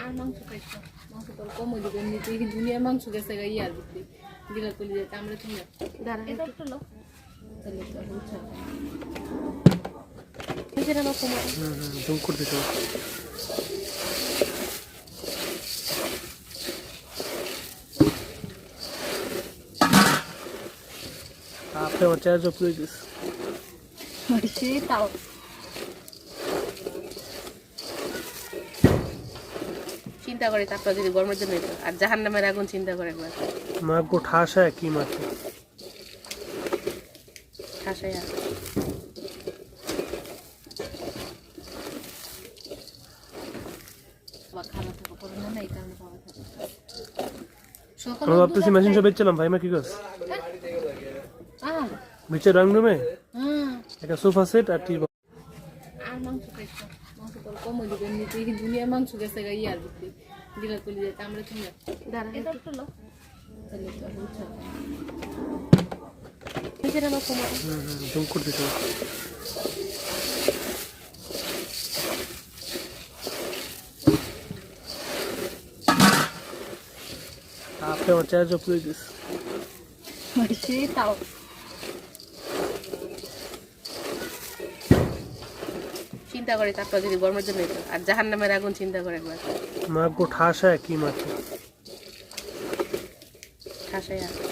আর মাংস খাইছ মাংস তোর কম হয়ে যাবে এমনিতে দুনিয়ার মাংস গেছে ইয়ার ভিতরে দিলা কলি যেতে আমরা তুমি দাঁড়া এটা একটু লো তাহলে তো বুঝছো নিজেরা না কম জুম করে দিতে আপনি আমার চার্জ অফ করে দিস সে তাও চিন্তা করে তারপর যদি গরমের জন্য আর জাহান্নামের আগুন চিন্তা করে একবার মা গো ঠাসা কি মাছ ঠাসাই আছে খানা থাকা পড়ে না এই কারণে পাওয়া থাকে সকালে আমি ভাবতেছি মেশিন সব বেচছিলাম ভাই মা কি করছ নিচে রং রুমে একটা সোফা সেট আর টিভি আর মাংস খাইছ মাংস তোর কম হয়ে যাবে এমনিতে দুনিয়ার মাংস গেছে ইয়ার ভিতরে দিলা কলি যেতে আমরা তুমি দাঁড়া এটা একটু লো তাহলে তো বুঝছো নিজেরা না কম জুম করে দিতে আপনি আমার চার্জ অফ করে দিস সে তাও চিন্তা করে তারপর যদি গরমের জন্য আর জাহান্নামের আগুন চিন্তা করে একবার মা গো ঠাসা কি মাছ ঠাসাই আছে